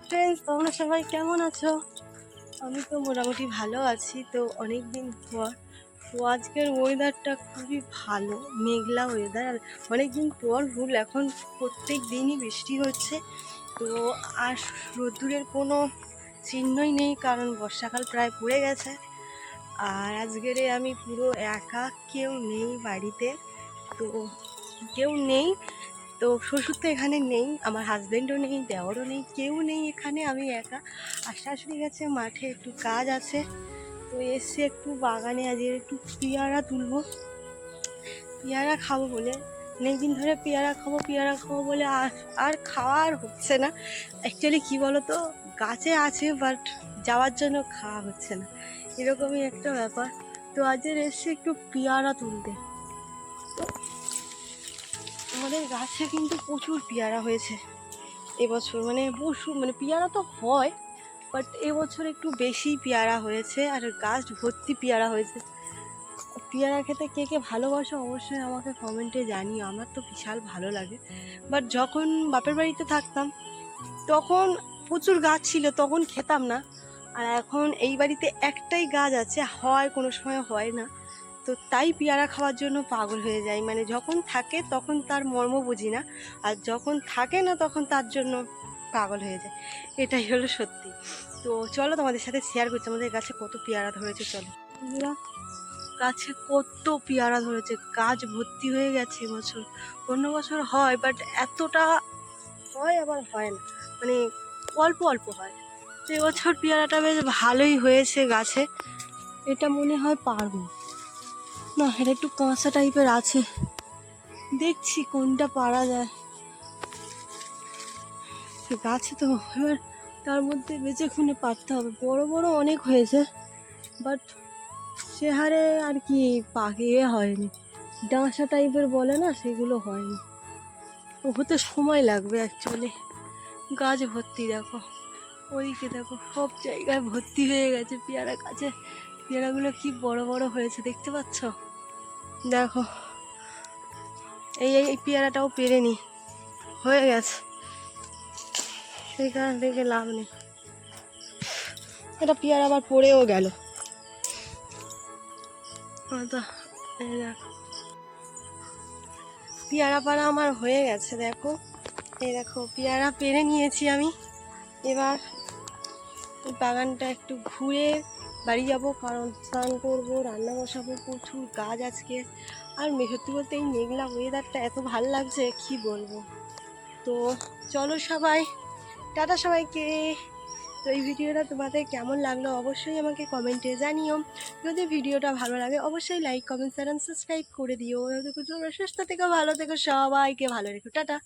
Friends, তোমরা সবাই কেমন আছো? আমি তো মোটামুটি ভালো আছি। তো অনেক দিন পর তো আজকের ওয়েদারটা খুবই ভালো, মেঘলা ওয়েদার। আর অনেক দিন পর ভুল, এখন প্রত্যেক দিনই বৃষ্টি হচ্ছে। তো আর রোদ্দুরের কোনো চিহ্নই নেই, কারণ বর্ষাকাল প্রায় পড়ে গেছে। আর আজকেরে আমি পুরো একা, কেউ নেই বাড়িতে। তো কেউ নেই, তো শ্বশুর তো এখানে নেই, আমার হাজব্যান্ডও নেই, দেওরও নেই, কেউ নেই এখানে, আমি একা। আর শাশুড়ি গেছে মাঠে, একটু কাজ আছে। তো এসে একটু বাগানে আজকে একটু পেয়ারা তুলবো, পেয়ারা খাবো বলে। অনেকদিন ধরে পেয়ারা খাবো বলে আর খাওয়া আর হচ্ছে না। অ্যাকচুয়ালি কী বলো তো, গাছে আছে বাট যাওয়ার জন্য খাওয়া হচ্ছে না, এরকমই একটা ব্যাপার। তো আজকের এসে একটু পেয়ারা তুলতে। তো আমাদের গাছে কিন্তু প্রচুর পেয়ারা হয়েছে এবছর, মানে পেয়ারা তো হয়, বাট এবছর একটু বেশি পেয়ারা হয়েছে। আর গাছ ভর্তি পেয়ারা হয়েছে। পেয়ারা খেতে কে কে ভালোবাসো অবশ্যই আমাকে কমেন্টে জানিও, আমার তো বিশাল ভালো লাগে। বাট যখন বাপের বাড়িতে থাকতাম তখন প্রচুর গাছ ছিল, তখন খেতাম না। আর এখন এই বাড়িতে একটাই গাছ আছে, হয় কোনো সময় হয় না। তো তাই পেয়ারা খাওয়ার জন্য পাগল হয়ে যায়, মানে যখন থাকে তখন তার মর্ম বুঝি না, আর যখন থাকে না তখন তার জন্য পাগল হয়ে যায়। এটাই হলো সত্যি। তো চলো তোমাদের সাথে শেয়ার করছি আমাদের গাছে কত পেয়ারা ধরেছে। চলো বন্ধুরা, গাছে কত পেয়ারা ধরেছে, গাছ ভর্তি হয়ে গেছে এবছর। অন্য বছর হয় বাট এতটা হয় আবার হয় না, মানে অল্প অল্প হয়। তো এবছর পেয়ারাটা বেশ ভালোই হয়েছে গাছে। এটা মনে হয় পারবো না, এটা একটু কাঁচা টাইপের আছে, দেখছি কোনটা পারা যায়। গাছে তো এবার তার মধ্যে বেঁচে খুনে পারতে হবে। বড় বড় অনেক হয়েছে, বাট সে হারে আর কি পাকিয়ে হয়নি, ডাঁশা টাইপের বলে না, সেগুলো হয়নি। হতে সময় লাগবে অ্যাকচুয়ালি। গাছ ভর্তি, দেখো ওইদিকে দেখো, সব জায়গায় ভর্তি হয়ে গেছে পেয়ারা গাছে। পেয়ারাগুলো কি বড় বড় হয়েছে দেখতে পাচ্ছ, দেখো। এই এই পেয়ারাটাও পেরেনি, হয়ে গেছে, সেই কারণ থেকে লাভ নেই। এটা পেয়ারা আবার পড়েও গেল। দেখো পেয়ারা পাড়া আমার হয়ে গেছে, দেখো। এই দেখো পেয়ারা পেরে নিয়েছি আমি। এবার বাগানটা একটু ঘুরে বাড়ি যাব, কারণ স্নান করবো, রান্না বসাবো, প্রচুর গাছ আজকে। আর সত্যি বলতে এই মেঘলা ওয়েদারটা এত ভালো লাগছে কি বলবো। তো চলো সবাই, টাটা সবাইকে। তো এই ভিডিওটা তোমাদের কেমন লাগলো অবশ্যই আমাকে কমেন্টে জানিও। যদি ভিডিওটা ভালো লাগে অবশ্যই লাইক, কমেন্ট, শেয়ার, সাবস্ক্রাইব করে দিও। তোমরা সুস্থ থেকো, ভালো থেকো, সবাইকে ভালো রেখো, টাটা।